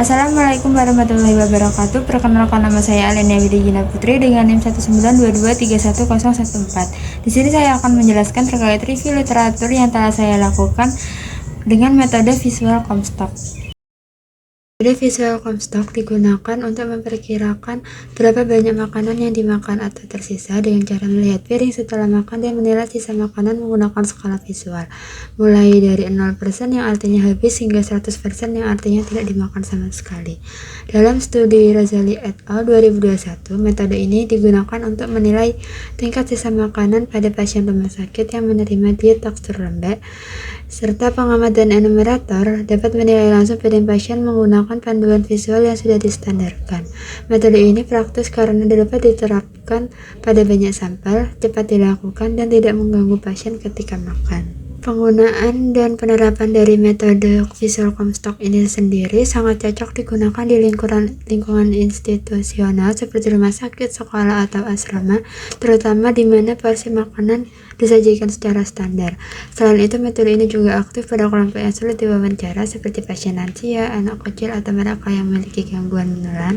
Assalamualaikum warahmatullahi wabarakatuh. Perkenalkan, nama saya Alenia Widijina Putri dengan NIM 192231014. Di sini saya akan menjelaskan terkait review literatur yang telah saya lakukan dengan metode visual Comstock. Metode visual Comstock digunakan untuk memperkirakan berapa banyak makanan yang dimakan atau tersisa dengan cara melihat piring setelah makan dan menilai sisa makanan menggunakan skala visual, mulai dari 0% yang artinya habis hingga 100% yang artinya tidak dimakan sama sekali. Dalam studi Razali et al. 2021, metode ini digunakan untuk menilai tingkat sisa makanan pada pasien rumah sakit yang menerima diet tekstur lembek, serta pengamat dan enumerator dapat menilai langsung pada pasien menggunakan panduan visual yang sudah distandarkan. Metode ini praktis karena dapat diterapkan pada banyak sampel, cepat dilakukan, dan tidak mengganggu pasien ketika makan. Penggunaan dan penerapan dari metode visual Comstock ini sendiri sangat cocok digunakan di lingkungan institusional seperti rumah sakit, sekolah, atau asrama, terutama di mana porsi makanan disajikan secara standar. Selain itu, metode ini juga aktif pada kelompok yang sulit diwawancara seperti pasien lansia, anak kecil, atau mereka yang memiliki gangguan menelan.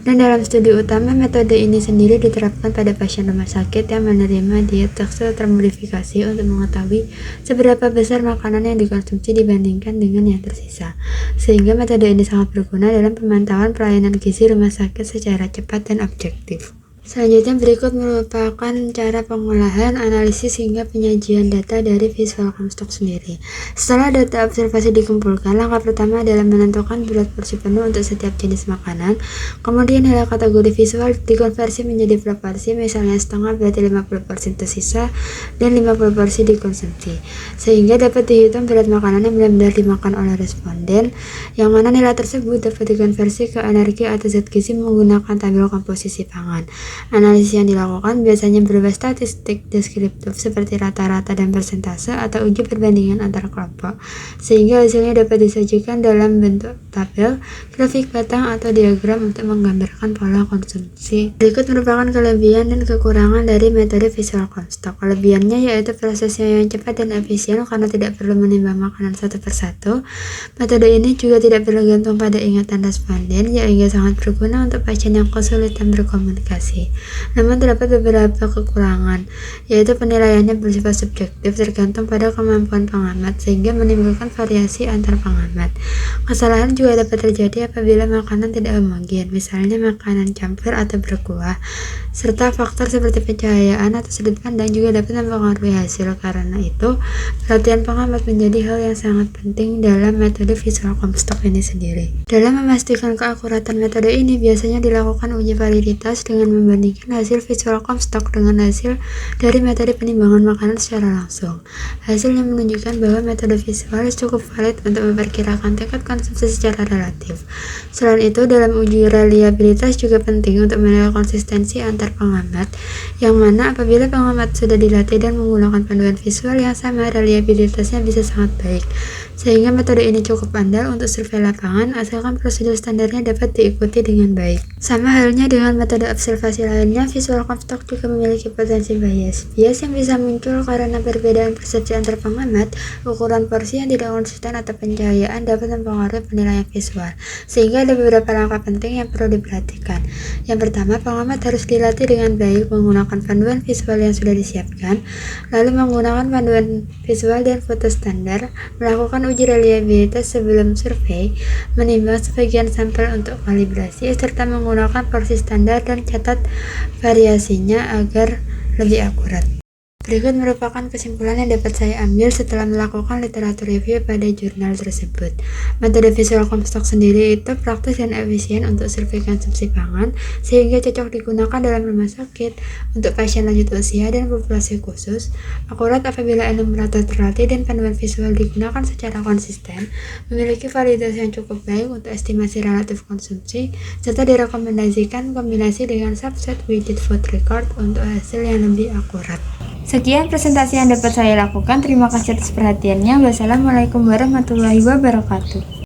Dan dalam studi utama, metode ini sendiri diterapkan pada pasien rumah sakit yang menerima diet tekstur termodifikasi untuk mengetahui seberapa besar makanan yang dikonsumsi dibandingkan dengan yang tersisa, sehingga metode ini sangat berguna dalam pemantauan pelayanan gizi rumah sakit secara cepat dan objektif. Selanjutnya berikut merupakan cara pengolahan, analisis, hingga penyajian data dari visual Comstock sendiri. Setelah data observasi dikumpulkan, langkah pertama adalah menentukan berat porsi penuh untuk setiap jenis makanan. Kemudian nilai kategori visual dikonversi menjadi proporsi, misalnya setengah berarti 50% tersisa dan 50 porsi dikonsumsi, sehingga dapat dihitung berat makanan yang benar-benar dimakan oleh responden, yang mana nilai tersebut dapat dikonversi ke energi atau zat gizi menggunakan tabel komposisi pangan. Analisis yang dilakukan biasanya berupa statistik deskriptif seperti rata-rata dan persentase atau uji perbandingan antar kelompok, sehingga hasilnya dapat disajikan dalam bentuk tabel, grafik batang, atau diagram untuk menggambarkan pola konsumsi. Berikut merupakan kelebihan dan kekurangan dari metode visual Comstock. Kelebihannya yaitu prosesnya yang cepat dan efisien karena tidak perlu menimbang makanan satu persatu. Metode ini juga tidak bergantung pada ingatan responden, sehingga sangat berguna untuk pasien yang kesulitan berkomunikasi. Namun terdapat beberapa kekurangan, yaitu penilaiannya bersifat subjektif tergantung pada kemampuan pengamat, sehingga menimbulkan variasi antar pengamat. Kesalahan juga dapat terjadi apabila makanan tidak homogen, misalnya makanan campur atau berkuah, serta faktor seperti pencahayaan atau sudut pandang juga dapat mempengaruhi hasil. Karena itu, perhatian pengamat menjadi hal yang sangat penting dalam metode visual Comstock ini sendiri. Dalam memastikan keakuratan metode ini, biasanya dilakukan uji validitas dengan membandingkan hasil visual Comstock dengan hasil dari metode penimbangan makanan secara langsung. Hasilnya menunjukkan bahwa metode visual cukup valid untuk memperkirakan tingkat konsumsi secara relatif. Selain itu, dalam uji reliabilitas juga penting untuk menilai konsistensi antar pengamat, yang mana apabila pengamat sudah dilatih dan menggunakan panduan visual yang sama, reliabilitasnya bisa sangat baik, sehingga metode ini cukup andal untuk survei lapangan asalkan prosedur standarnya dapat diikuti dengan baik. Sama halnya dengan metode observasi lainnya, visual Comstock juga memiliki potensi bias yang bisa muncul karena perbedaan persepsi antar pengamat, ukuran porsi yang tidak konsisten, atau pencahayaan dapat mempengaruhi penilaian visual, sehingga ada beberapa langkah penting yang perlu diperhatikan. Yang pertama, pengamat harus dilatih dengan baik menggunakan panduan visual yang sudah disiapkan, lalu menggunakan panduan visual dan foto standar, melakukan uji reliabilitas sebelum survei, menimbang sebagian sampel untuk kalibrasi, serta menggunakan porsi standar dan catat variasinya agar lebih akurat. Berikut merupakan kesimpulan yang dapat saya ambil setelah melakukan literatur review pada jurnal tersebut. Metode visual Comstock sendiri itu praktis dan efisien untuk survei konsumsi pangan, sehingga cocok digunakan dalam rumah sakit, untuk pasien lanjut usia dan populasi khusus, akurat apabila enumerator terlatih dan panduan visual digunakan secara konsisten, memiliki validitas yang cukup baik untuk estimasi relatif konsumsi, serta direkomendasikan kombinasi dengan subset widget food record untuk hasil yang lebih akurat. Sekian presentasi yang dapat saya lakukan. Terima kasih atas perhatiannya. Wassalamualaikum warahmatullahi wabarakatuh.